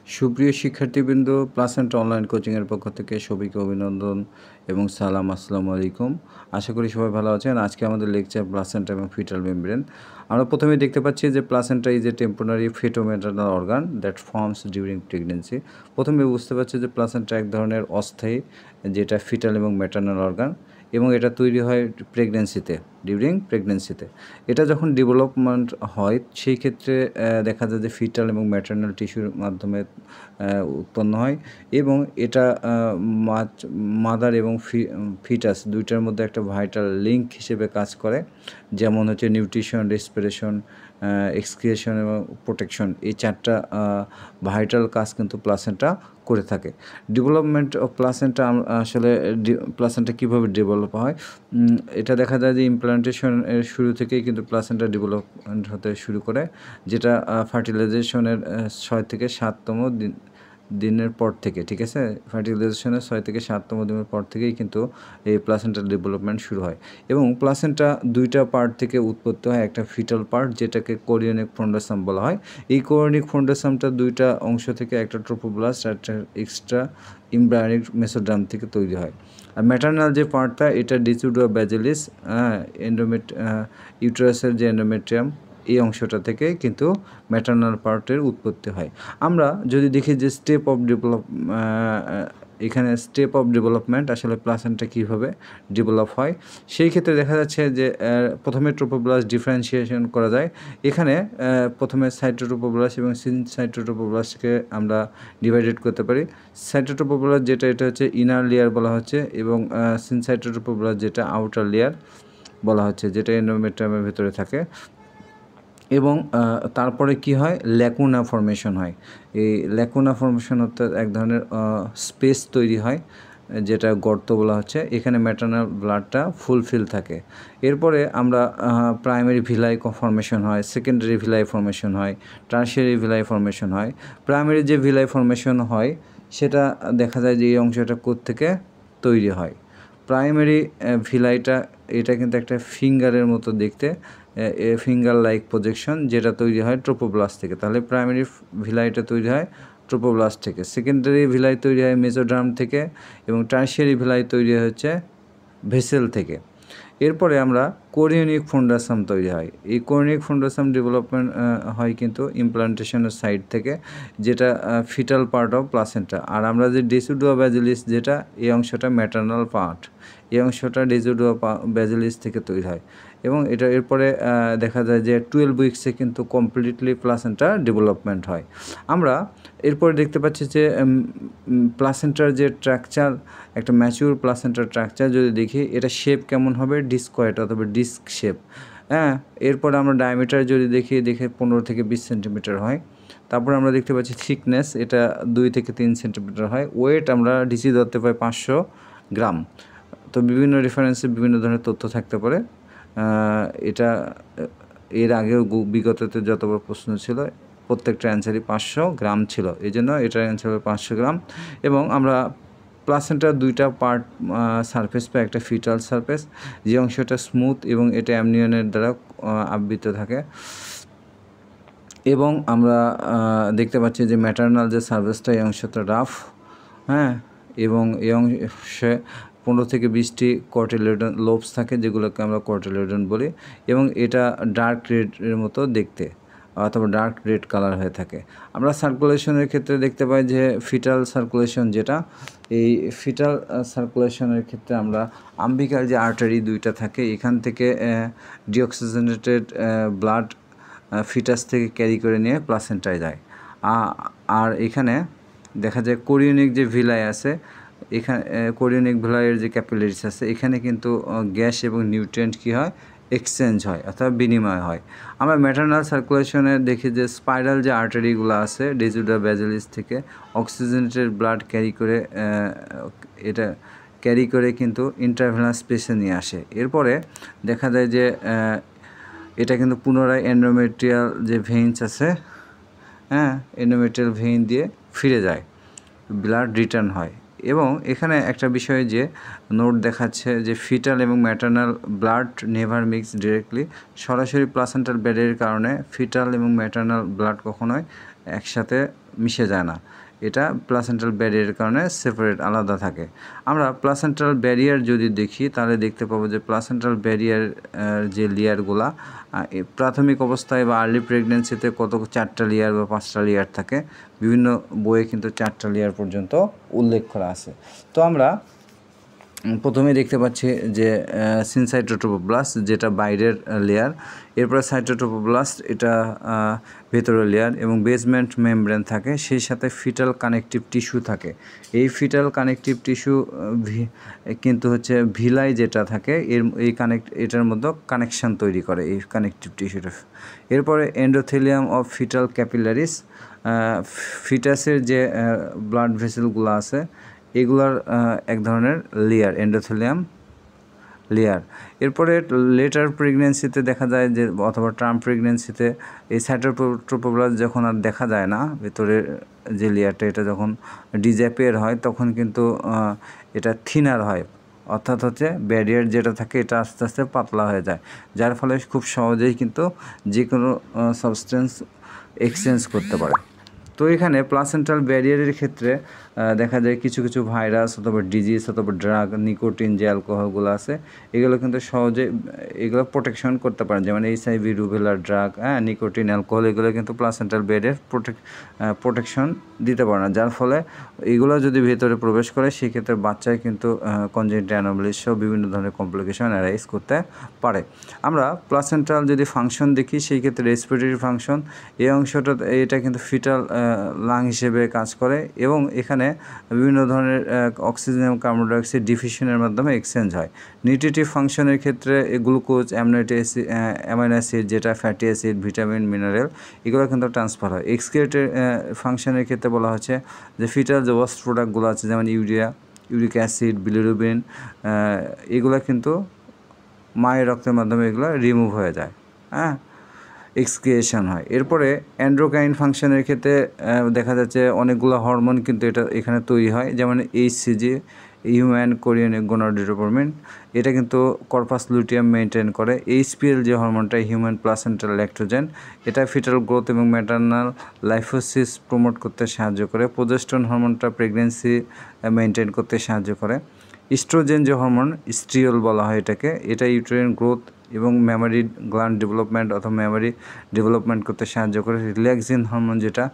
সুপ্রিয় শিক্ষার্থীবৃন্দ, placenta online কোচিংয়ের পক্ষ থেকে সবাইকে অভিনন্দন এবং সালাম। আসসালামু আলাইকুম। আশা করি সবাই ভালো আছেন। আজকে আমাদের লেকচার প্লাসেন্টা এবং ফিটাল মেমব্রেন। আমরা প্রথমেই দেখতে পাচ্ছি যে placenta is a temporary fetomaternal organ that forms during pregnancy. প্রথমে বুঝতে পারছি যে প্লাসেন্টা এক ধরনের অস্থায়ী, যেটা ফিটাল এবং ম্যাটারনাল অর্গান, এবং এটা তৈরি হয় প্রেগনেন্সিতে, ডিউরিং প্রেগনেন্সিতে। এটা যখন ডেভেলপমেন্ট হয় সেই ক্ষেত্রে দেখা যায় যে ফিটাল এবং ম্যাটারনাল টিস্যুর মাধ্যমে উৎপন্ন হয়, এবং এটা মাদার এবং ফিটাস দুইটার মধ্যে একটা ভাইটাল লিঙ্ক হিসেবে কাজ করে, যেমন হচ্ছে নিউট্রিশন, রেসপিরেশন, এক্সক্রিয়েশন এবং প্রোটেকশন। এই চারটা ভাইটাল কাজ কিন্তু প্লাসেন্টা করে থাকে। ডেভেলপমেন্ট অফ প্লাসেন্টা, আসলে প্লাসেন্টা কীভাবে ডেভেলপ হয়, এটা দেখা যায় যে ইমপ্লান্টেশনের শুরু থেকেই কিন্তু প্লাসেন্টা ডেভেলপমেন্ট হতে শুরু করে, যেটা ফার্টিলাইজেশনের 6 থেকে 7তম দিনের পর থেকে, ঠিক আছে, ফার্টিলাইজেশনের 6 থেকে 7তম দিনের পর থেকেই কিন্তু এই প্লাসেন্টার ডেভেলপমেন্ট শুরু হয়। এবং প্লাসেন্টা দুইটা পার্ট থেকে উৎপত্তি হয়, একটা ফিটাল পার্ট যেটাকে কোরিওনিক ফ্রন্ডোসাম বলা হয়। এই কোরিওনিক ফ্রন্ডোসামটা দুইটা অংশ থেকে, একটা ট্রোফোব্লাস্ট আর একটা এক্সট্রা এমব্রায়োনিক মেসোডার্ম থেকে তৈরি হয়। আর ম্যাটারনাল যে পার্টটা, এটা ডিসিডুয়া ব্যাজিলিস, ইউটেরাসের যে এন্ডোমেট্রিয়াম, এই অংশটা থেকে কিন্তু ম্যাটারনাল পার্টের উৎপত্তি হয়। আমরা যদি দেখি যে এখানে স্টেপ অফ ডেভেলপমেন্ট, আসলে প্লাসেন্টা কীভাবে ডেভেলপ হয়, সেই ক্ষেত্রে দেখা যাচ্ছে যে প্রথমে ট্রোফোব্লাস্ট ডিফারেন্সিয়েশন করা যায়। এখানে প্রথমে সাইটোট্রোফোব্লাস্ট এবং সিনসাইটোট্রোফোব্লাস্টকে আমরা ডিভাইডেড করতে পারি। সাইটোট্রোফোব্লাস্ট যেটা, এটা হচ্ছে ইনার লেয়ার বলা হচ্ছে, এবং সিনসাইটোট্রোফোব্লাস্ট যেটা আউটার লেয়ার বলা হচ্ছে, যেটা এন্ডোমেট্রিয়ামের ভেতরে থাকে। এবং তারপরে কি হয়, ল্যাকুনা ফর্মেশন হয়। এই ল্যাকুনা ফর্মেশন অর্থাৎ এক ধরনের স্পেস তৈরি হয়, যেটা গর্ত বলা হচ্ছে। এখানে ম্যাটারনাল ব্লাডটা ফুলফিল থাকে। এরপরে আমরা প্রাইমারি ভিলাই ফর্মেশন হয়, সেকেন্ডারি ভিলাই ফর্মেশন হয়, টার্সিয়ারি ভিলাই ফর্মেশন হয়। প্রাইমারি যে ভিলাই ফর্মেশন হয় সেটা দেখা যায় যে এই অংশটা কোত্থেকে তৈরি হয়। প্রাইমারি ভিলাইটা, এটা কিন্তু একটা ফিঙ্গারের মতো দেখতে, ফিঙ্গার লাইক প্রজেকশন, যেটা তৈরি হয় ট্রোফোব্লাস্ট থেকে। তাহলে প্রাইমারি ভিলাইটা তৈরি হয় ট্রোফোব্লাস্ট থেকে, সেকেন্ডারি ভিলাই তৈরি হয় মেসোডার্ম থেকে, এবং টার্সিয়ারি ভিলাই তৈরি হচ্ছে ভেসেল থেকে। এরপরে আমরা কোরিওনিক ফ্রন্ডোসাম তৈরি হয়। এই কোরিওনিক ফ্রন্ডোসাম ডেভেলপমেন্ট হয় কিন্তু ইমপ্লান্টেশনের সাইড থেকে, যেটা ফিটাল পার্ট অফ প্লাসেন্টা। আর আমরা যে ডিসিডুয়া ব্যাজিলিস, যেটা এই অংশটা ম্যাটারনাল পার্ট, এই অংশটা ডিসিডুয়া ব্যাজিলিস থেকে তৈরি হয়। এবং এটা এরপরে দেখা যায় যে 12 উইক্সে কিন্তু কমপ্লিটলি প্লাসেন্টা ডেভেলপমেন্ট হয়। আমরা এরপরে দেখতে পাচ্ছি যে প্লাসেন্টার যে স্ট্রাকচার, একটা ম্যাচিউর প্লাসেন্টার স্ট্রাকচার যদি দেখি, এটা শেপ কেমন হবে, ডিস্কয়েড অথবা ডিস্ক শেপ। এরপরে আমরা ডায়ামিটার যদি দেখি, 15 থেকে 20 সেন্টিমিটার হয়। তারপর আমরা দেখতে পাচ্ছি থিকনেস, এটা 2 থেকে 3 সেন্টিমিটার হয়। ওয়েট আমরা ডিসি ধরতে পাই 500 গ্রাম। তো বিভিন্ন রেফারেন্সে বিভিন্ন ধরনের তথ্য থাকতে পারে। এটা এর আগেও বিগততে যতবার প্রশ্ন ছিল, প্রত্যেকটা অ্যান্সারই 500 গ্রাম ছিল, এই জন্য এটার অ্যান্সার হবে 500 গ্রাম। এবং আমরা প্লাসেন্টার দুইটা পার্ট সারফেস পাই, একটা ফিটাল সারফেস, যে অংশটা স্মুথ এবং এটা অ্যামনিয়নের দ্বারা আবৃত থাকে। এবং আমরা দেখতে পাচ্ছি যে ম্যাটারনাল যে সারফেসটা, এই অংশটা রাফ, এবং এই অংশে 15 থেকে 20টি কর্টিলেডন লোবস থাকে, যেগুলোকে আমরা কর্টিলেডন বলি, এবং এটা ডার্ক রেডের মতো দেখতে, অথবা ডার্ক রেড কালার হয়ে থাকে। আমরা সার্কুলেশনের ক্ষেত্রে দেখতে পাই যে ফিটাল সার্কুলেশন, যেটা এই ফিটাল সার্কুলেশনের ক্ষেত্রে আমরা আম্বিকার যে আর্টারি দুইটা থাকে, এখান থেকে ডিঅক্সিজেনেটেড ব্লাড ফিটাস থেকে ক্যারি করে নিয়ে প্লাসেন্টায় যায়। আর এখানে দেখা যায় কোরিওনিক যে ভিলাই আছে, এখানে কোরিওনিক ভিলাইয়ের যে ক্যাপিলারিস আছে, এখানে কিন্তু গ্যাস এবং নিউট্রিয়েন্ট কী হয়, এক্সচেঞ্জ হয় অথবা বিনিময় হয়। আমরা ম্যাটারনাল সার্কুলেশনে দেখি যে স্পাইরাল যে আর্টারিগুলো আছে ডিসিডুয়া ব্যাজিলিস থেকে অক্সিজেনেটেড ব্লাড ক্যারি করে কিন্তু ইন্ট্রাভেনাস স্পেসে নিয়ে আসে। এরপরে দেখা যায় যে এটা কিন্তু পুনরায় এন্ডোমেট্রিয়াল যে ভেইনস আছে, এন্ডোমেট্রিয়াল ভেইন দিয়ে ফিরে যায়, ব্লাড রিটার্ন হয়। এবং এখানে একটা বিষয় যে নোট দেখাচ্ছে যে ফিটাল এবং maternal blood never mix directly. সরাসরি প্লাসেন্টাল ব্যারিয়ারের কারণে ফিটাল এবং ম্যাটারনাল ব্লাড কখনোই একসাথে মিশে যায় না, এটা প্লাসেন্টাল ব্যারিয়ারের কারণে সেপারেট আলাদা থাকে। আমরা প্লাসেন্টাল ব্যারিয়ার যদি দেখি তাহলে দেখতে পাবো যে প্লাসেন্টাল ব্যারিয়ার যে লেয়ারগুলা প্রাথমিক অবস্থায় বা আর্লি প্রেগনেন্সিতে কত 4টা লেয়ার বা 5টা লেয়ার থাকে, বিভিন্ন বইয়ে কিন্তু 4টা লেয়ার পর্যন্ত উল্লেখ করা আছে। তো আমরা প্রথমে দেখতে পাচ্ছি যে সিনসাইটোট্রোপোব্লাস্ট যেটা বাইরের লেয়ার, এরপরে সাইটোট্রোপোব্লাস্ট এটা ভেতরের লেয়ার এবং বেসমেন্ট মেমব্রেন থাকে, সেই সাথে ফিটাল কানেকটিভ টিস্যু থাকে। এই ফিটাল কানেকটিভ টিস্যু কিন্তু হচ্ছে ভিলাই যেটা থাকে এটার মধ্যে কানেকশান তৈরি করে এই কানেকটিভ টিস্যুটা। এরপরে এন্ডোথেলিয়াম অফ ফিটাল ক্যাপিলারিস, ফিটাসের যে ব্লাড ভেসেলগুলো আছে এগুলার এক ধরনের লেয়ার, এন্ডোথেলিয়াম লেয়ার। এরপরে লেটার প্রেগনেন্সিতে দেখা যায় যে অথবা টার্ম প্রেগনেন্সিতে এই সাইটোট্রোপোব্লাস্ট যখন আর দেখা যায় না, ভেতরের যে লেয়ারটা এটা যখন ডিজ্যাপিয়ার হয় তখন কিন্তু এটা থিনার হয়, অর্থাৎ হচ্ছে ব্যারিয়ার যেটা থাকে এটা আস্তে আস্তে পাতলা হয়ে যায়, যার ফলে খুব সহজেই কিন্তু যে কোনো সাবস্টেন্স এক্সচেঞ্জ করতে পারে। তো এখানে প্লাসেন্টাল ব্যারিয়ারের ক্ষেত্রে দেখা যায় কিছু কিছু ভাইরাস অথবা ডিজিজ অথবা ড্রাগ, নিকোটিন যে অ্যালকোহলগুলো আছে এগুলো কিন্তু সহজে এগুলো প্রোটেকশন করতে পারে, যেমন HIV, rubella drug, nicotine, alcohol এগুলো কিন্তু প্লাসেন্টাল ব্যারিয়ার প্রোটেকশন দিতে পারে না, যার ফলে এগুলো যদি ভেতরে প্রবেশ করে সেক্ষেত্রে বাচ্চায় কিন্তু কনজেনিটাল অ্যানোমালিস সহ বিভিন্ন ধরনের কমপ্লিকেশন অ্যারাইজ করতে পারে। আমরা প্লাসেন্টাল যদি ফাংশন দেখি সেই ক্ষেত্রে রেসপিরেটরি ফাংশন, এই অংশটা এটা কিন্তু ফিটাল লাং হিসেবে কাজ করে এবং এখানে বিভিন্ন ধরনের অক্সিজেন এবং কার্বন ডাইঅক্সাইড ডিফিউশনের মাধ্যমে এক্সচেঞ্জ হয়। নিউট্রিটিভ ফাংশনের ক্ষেত্রে গ্লুকোজ, অ্যামাইনো অ্যাসিড যেটা ফ্যাটি অ্যাসিড, ভিটামিন, মিনারেল এগুলো কিন্তু ট্রান্সফার হয়। এক্সক্রিয়েটরি ফাংশনের ক্ষেত্রে বলা হচ্ছে যে ফিটাল যে ওয়াস্ট প্রোডাক্টগুলো আছে যেমন ইউরিক অ্যাসিড, বিলিরুবিন এগুলো কিন্তু মায়ের রক্তের মাধ্যমে এগুলো রিমুভ হয়ে যায়, এক্সক্রিয়েশন হয়। এরপরে অ্যান্ড্রোক্রাইন ফাংশনের ক্ষেত্রে দেখা যাচ্ছে অনেকগুলো হরমোন কিন্তু এখানে তৈরি হয়, যেমন HCG, হিউম্যান কোরিয়ান গনোডোট্রোপরমিন, এটা কিন্তু কর্পাস লুটিয়াম মেনটেন করে। HPL যে হরমোনটা, হিউম্যান প্লাসেন্টাল ল্যাক্টোজেন, এটা ফিটাল গ্রোথ এবং ম্যাটারনাল লাইফোসিস প্রমোট করতে সাহায্য করে। প্রোজেস্টেরন হরমোনটা প্রেগনেন্সি মেনটেন করতে সাহায্য করে। ইস্ট্রোজেন যে হরমোন, স্ট্রিওল বলা হয় এটাকে, এটা ইউটেরাইন গ্রোথ এবং মেমোরি গ্ল্যান্ড ডেভেলপমেন্ট অথবা মেমোরি ডেভেলপমেন্ট করতে সাহায্য করে। রিল্যাক্সিন হরমোন যেটা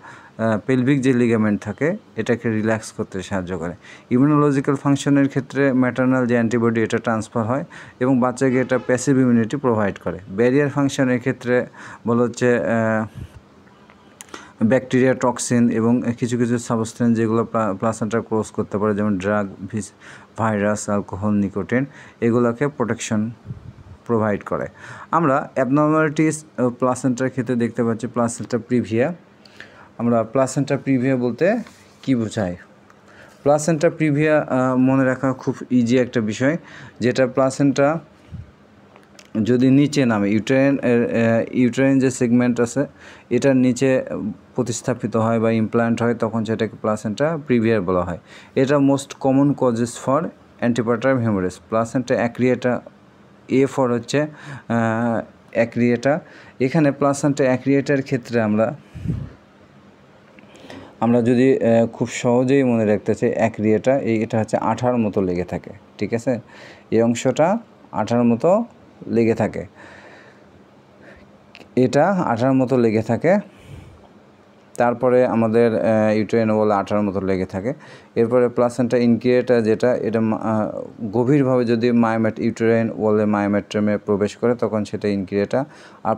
পেলভিক যে লিগামেন্ট থাকে এটাকে রিল্যাক্স করতে সাহায্য করে। ইমিউনোলজিক্যাল ফাংশনের ক্ষেত্রে ম্যাটারনাল যে অ্যান্টিবডি এটা ট্রান্সফার হয় এবং বাচ্চাকে এটা প্যাসিভ ইমিউনিটি প্রোভাইড করে। ব্যারিয়ার ফাংশনের ক্ষেত্রে বলা হচ্ছে ব্যাকটেরিয়া, টক্সিন এবং কিছু কিছু সাবস্টেন্স যেগুলো প্লাসেন্টা ক্রস করতে পারে, যেমন ড্রাগ, ভাইরাস, অ্যালকোহল, নিকোটিন এগুলোকে প্রোটেকশন প্রোভাইড করে। আমরা অ্যাবনর্মালিটিস প্লাসেন্টার ক্ষেত্রে দেখতে পাচ্ছি প্লাসেন্টা প্রিভিয়া। আমরা প্লাসেন্টা প্রিভিয়া বলতে কি বোঝাই? প্লাসেন্টা প্রিভিয়া মনে রাখা খুব ইজি একটা বিষয়, যেটা প্লাসেন্টা যদি নিচে নামে, ইউটেরাইন যে সেগমেন্ট আছে এটার নিচে প্রতিস্থাপিত হয় বা ইমপ্ল্যান্ট হয় তখন সেটাকে প্লাসেন্টা প্রিভিয়ার বলা হয়। এটা most common causes for antepartum hemorrhage. Placenta accreta, A for হচ্ছে অ্যাক্রিয়েটা। এখানে প্লাসেন্টা অ্যাক্রিয়েটার ক্ষেত্রে আমরা যদি খুব সহজেই মনে রাখতে চাই, অ্যাক্রিয়েটা এটা হচ্ছে আঠার মতো লেগে থাকে, ঠিক আছে? এই অংশটা আঠার মতো লেগে থাকে, এটা আঠার মতো লেগে থাকে, তারপরে আমাদের ইউটেরাইন ওয়াল আঠার মতো লেগে থাকে। এরপরে প্লাসেন্টা ইনকিউবেটা যেটা, এটা গভীরভাবে যদি ইউটেরাইন ওয়ালে মায়োমেট্রিয়ামে প্রবেশ করে তখন সেটা ইনকিউবেটা। আর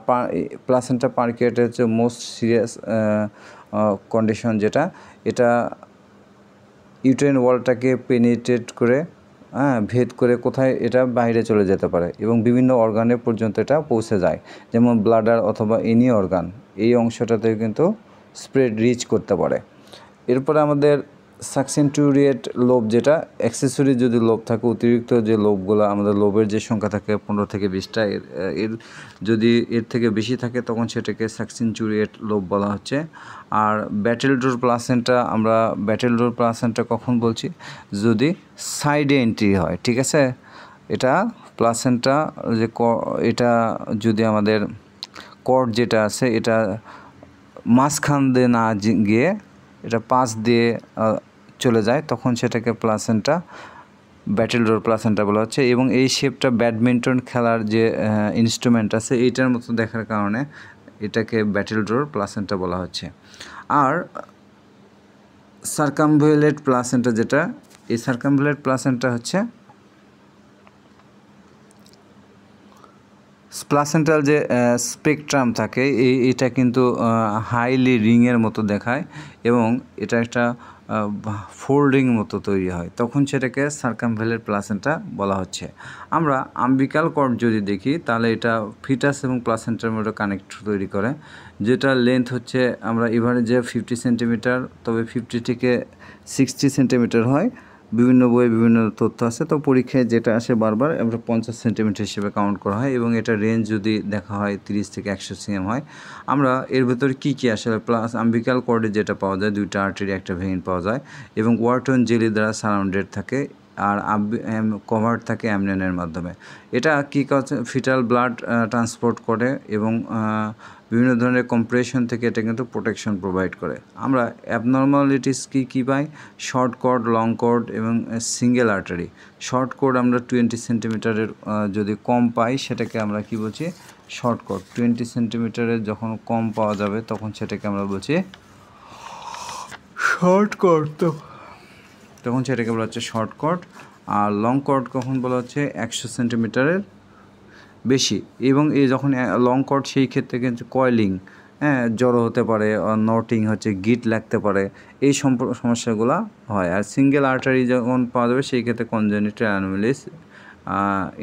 প্লাসেন্টা পারকিউয়েটা হচ্ছে মোস্ট সিরিয়াস কন্ডিশন, যেটা এটা ইউটেরাইন ওয়ালটাকে পেনিট্রেট করে ভেদ করে কোথায় এটা বাইরে চলে যেতে পারে এবং বিভিন্ন অর্গানে পর্যন্ত এটা পৌঁছে যায়, যেমন ব্লাডার অথবা এনি অর্গান, এই অংশটাতে কিন্তু স্প্রেড রিচ করতে পারে। এরপরে আমাদের সাকসেন্টুরিয়েট লোব, যেটা অ্যাক্সেসরি যদি লোব থাকে, অতিরিক্ত যে লোবগুলো আমাদের লোবের যে সংখ্যা থাকে 15 থেকে 20টা, যদি এর থেকে বেশি থাকে তখন সেটাকে সাকসেন্টুরিয়েট লোব বলা হচ্ছে। আর ব্যাটেলডোর প্লাসেন্টা, আমরা ব্যাটেলডোর প্লাসেন্টা কখন বলছি? যদি সাইডে এন্ট্রি হয়, ঠিক আছে? এটা প্লাসেন্টা যে এটা যদি আমাদের কর্ড যেটা আছে এটা মাঝখান দিয়ে না গিয়ে এটা পাশ দিয়ে চলে যায়, তখন সেটাকে প্লাসেন্টা, ব্যাটেল ডোর প্লাসেন্টা বলা হচ্ছে। এবং এই শেপটা ব্যাডমিন্টন খেলার যে ইনস্ট্রুমেন্ট আছে এইটার মতো দেখার কারণে এটাকে ব্যাটেল ডোর প্লাসেন্টা বলা হচ্ছে। আর সার্কামভ্যালেট প্লাসেন্টা যেটা, এই সার্কামভ্যালেট প্লাসেন্টা হচ্ছে প্লাসেন্টাল যে স্পেকট্রাম থাকে এটা কিন্তু হাইলি রিংয়ের মতো দেখায় এবং এটা একটা ফোল্ডিং মতো তৈরি হয়, তখন সেটাকে সার্কামভ্যালেট প্লাসেন্টা বলা হচ্ছে। আমরা আম্বিকাল কর্ড যদি দেখি তাহলে এটা ফিটাস এবং প্লাসেন্টার মধ্যে কানেক্ট তৈরি করে, যেটা লেন্থ হচ্ছে আমরা এভারেজে 50 সেন্টিমিটার, তবে 50 থেকে 60 সেন্টিমিটার হয়। বিভিন্ন বইয়ে বিভিন্ন তথ্য আছে, তো পরীক্ষায় যেটা আসে বারবার আমরা 50 সেন্টিমিটার হিসেবে কাউন্ট করা হয় এবং এটা রেঞ্জ যদি দেখা হয় 30 থেকে 100 সিএম হয়। আমরা এর ভেতরে কী কী আসলে প্লাস আম্বিকাল কর্ডে যেটা পাওয়া যায়, দুইটা আর্টারি একটা ভেইন পাওয়া যায় এবং ওয়ার্টন জেলি দ্বারা সারাউন্ডেড থাকে, আর কভার থাকে অ্যামনিয়নের মাধ্যমে। এটা কী কাছে ফিটাল ব্লাড ট্রান্সপোর্ট করে এবং বিভিন্ন ধরনের কম্প্রেশন থেকে এটা কিন্তু প্রোটেকশন প্রোভাইড করে। আমরা অ্যাবনর্মালিটিস কী পাই, শর্ট কর্ড, লং কর্ড এবং সিঙ্গেল আর্টারি। শর্ট কর্ড আমরা 20 সেন্টিমিটারের যদি কম পাই সেটাকে আমরা কি বলছি, শর্ট কর্ড। 20 সেন্টিমিটারের যখন কম পাওয়া যাবে তখন সেটাকে আমরা বলছি শর্ট কর্ড, তখন সেটাকে বলা হচ্ছে শর্ট কর্ড। আর লং কর্ড কখন বলা হচ্ছে 100 সেন্টিমিটারের বেশি, এবং এই যখন লং কর্ড সেই ক্ষেত্রে কিন্তু কয়েলিং, জড়ো হতে পারে, নটিং হচ্ছে গিট লাগতে পারে, এই সমস্যাগুলো হয়। আর সিঙ্গেল আর্টারি যখন পাওয়া যাবে সেই ক্ষেত্রে কনজেনিটাল অ্যানোমালিস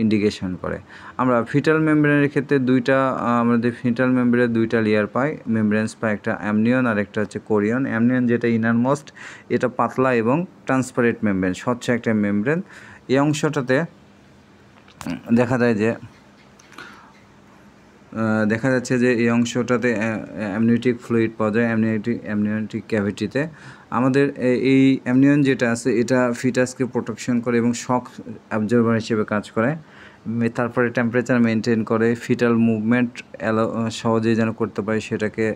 ইন্ডিকেশন করে। আমরা ফিটাল মেমব্রেনের ক্ষেত্রে আমাদের ফিটাল মেমব্রেনের দুইটা লেয়ার পাই, মেমব্রেন্স পাই, একটা অ্যামনিয়ন আর একটা হচ্ছে কোরিয়ন। অ্যামনিয়ন যেটা ইনারমোস্ট, এটা পাতলা এবং ট্রান্সপারেন্ট মেমব্রেন, স্বচ্ছ একটা মেমব্রেন। এই অংশটাতে দেখা যাচ্ছে যে এই অংশটাতে অ্যামনিওটিক ফ্লুইড পাওয়া যায় অ্যামনিওটিক ক্যাভিটিতে। আমাদের এই অ্যামনিয়ন যেটা আছে এটা ফিটাসকে প্রোটেকশন করে এবং শক অ্যাবজর্বার হিসেবে কাজ করে। তারপরে টেম্পারেচার মেনটেন করে, ফিটাল মুভমেন্ট সহজেই যেন করতে পারে সেটাকে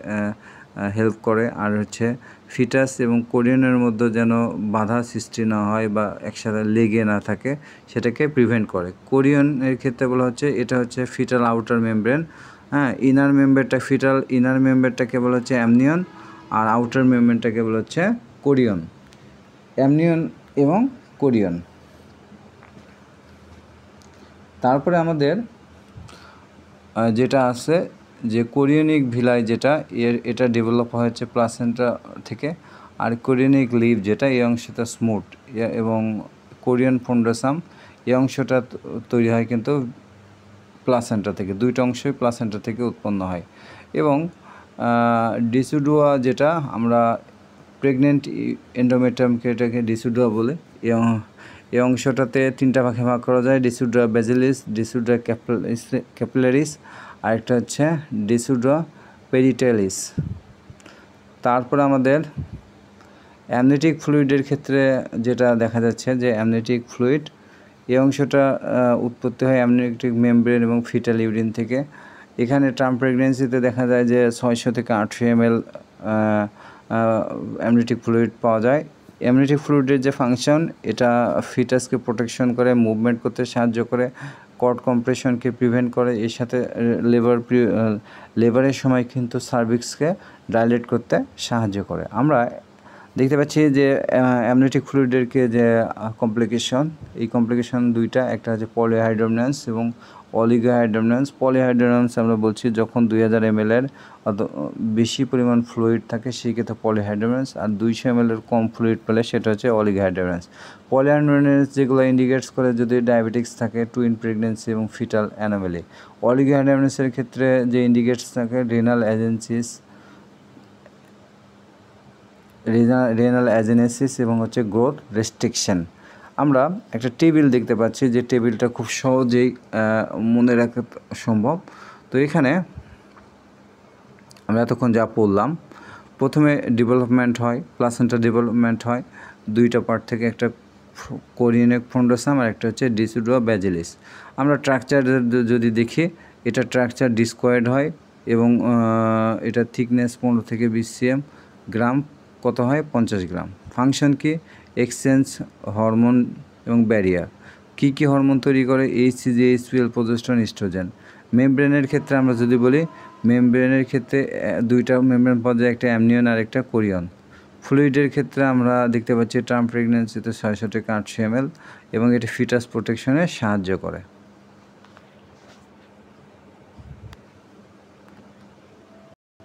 হেল্প করে। আর হচ্ছে ফিটাস এবং কোরিয়নের মধ্যে যেন বাধা সৃষ্টি না হয় বা একসাথে লেগে না থাকে সেটাকে প্রিভেন্ট করে। কোরিয়নের ক্ষেত্রে বলা হচ্ছে এটা হচ্ছে ফিটাল আউটার মেমব্রেন, ইনার মেমব্রেনটাকে বলা হচ্ছে অ্যামনিয়ন, আর আউটার মেমব্রেনটাকে বলা হচ্ছে কোরিয়ন। অ্যামনিয়ন এবং কোরিয়ন। তারপরে আমাদের যেটা আছে যে কোরিয়নিক ভিলাই, যেটা এটা ডেভেলপ হয়েছে প্লাসেন্টা থেকে। আর কোরিয়নিক লিভ যেটা, এই অংশটা স্মুথ, এবং কোরিয়ন ফন্ডাসাম এই অংশটা তৈরি হয় কিন্তু প্লাসেন্টা থেকে। দুইটা অংশই প্লাসেন্টা থেকে উৎপন্ন হয়। এবং ডিসিডুয়া যেটা, আমরা প্রেগনেন্ট এন্ডোমেট্রিয়ামকে এটাকে ডিসিডুয়া বলে। এই অংশটাতে তিনটা ভাগে ভাগ করা যায়, ডিসিডুয়া বেজিলিস, ডিসিডুয়া ক্যাপিলারিস, আরেকটা হচ্ছে ডিসিডুয়া পেরিটেলিস। তারপর আমাদের অ্যামনিওটিক ফ্লুইডের ক্ষেত্রে যেটা দেখা যাচ্ছে যে অ্যামনিওটিক ফ্লুইড এই অংশটা উৎপত্তি হয় অ্যামনিওটিক মেমব্রেন এবং ফিটাল ইউরিন থেকে। এখানে টার্ম প্রেগনেন্সিতে দেখা যায় যে 600 থেকে 800 ml অ্যামনিওটিক ফ্লুইড পাওয়া যায়। অ্যামনিওটিক ফ্লুইডের যে ফাংশন, এটা ফিটাসকে প্রোটেকশন করে, মুভমেন্ট করতে সাহায্য করে, কর্ড কম্প্রেশনকে প্রিভেন্ট করে, এর সাথে লেবারের সময় কিন্তু সার্ভিক্সকে ডাইলেট করতে সাহায্য করে। আমরা দেখতে পাচ্ছি যে অ্যামনিওটিক ফ্লুইডেরকে যে কমপ্লিকেশন, এই কমপ্লিকেশন দুইটা, একটা হচ্ছে পলিহাইড্রোমন্যান্স এবং অলিগোহাইড্রোমন্যান্স। পলিহাইড্রোমন্যান্স আমরা বলছি যখন 2000 ml এর বেশি পরিমাণ ফ্লুইড থাকে সেই ক্ষেত্রে পলিহাইড্রোমন্যান্স, আর 200 ml এর কম ফ্লুইড পেলে সেটা হচ্ছে অলিগোহাইড্রোমন্যান্স। পলিহাইড্রোমন্যান্স যেগুলো ইন্ডিকেটস করে যদি ডায়াবেটিক্স থাকে, টুইন প্রেগনেন্সি এবং ফিটাল অ্যানোমালি। অলিগোহাইড্রোমন্যান্সের ক্ষেত্রে যে ইন্ডিকেটস থাকে রেনাল অ্যাজেনেসিস এবং হচ্ছে গ্রোথ রেস্ট্রিকশন। আমরা একটা টেবিল দেখতে পাচ্ছি যে টেবিলটা খুব সহজেই মনে রাখা সম্ভব। তো এখানে আমরা এতক্ষণ যা পড়লাম, প্রথমে ডেভেলপমেন্ট হয়, প্লাসেন্টা ডেভেলপমেন্ট হয় দুইটা পার্ট থেকে, একটা কোরিয়নিক ফন্ডাসাম আর একটা হচ্ছে ডিসিডুয়া বেজিলিস। আমরা স্ট্রাকচার যদি দেখি, এটা স্ট্রাকচার ডিসকয়েড হয় এবং এটা থিকনেস 15 থেকে 20 cm গ্রাম কত হয় 50 গ্রাম। ফাংশন কি? এক্সচেঞ্জ, হরমোন এবং ব্যারিয়ার। কী কী হরমোন তৈরি করে? HCG, HPL, progesterone, oestrogen. মেমব্রেনের ক্ষেত্রে আমরা যদি বলি, মেমব্রেনের ক্ষেত্রে দুইটা মেমব্রেন পর্যায়ে, একটা অ্যামনিয়ন আর একটা কোরিয়ন। ফ্লুইডের ক্ষেত্রে আমরা দেখতে পাচ্ছি টার্ম প্রেগনেন্সিতে 600 থেকে 800 ml এবং এটি ফিটাস প্রোটেকশনে সাহায্য করে।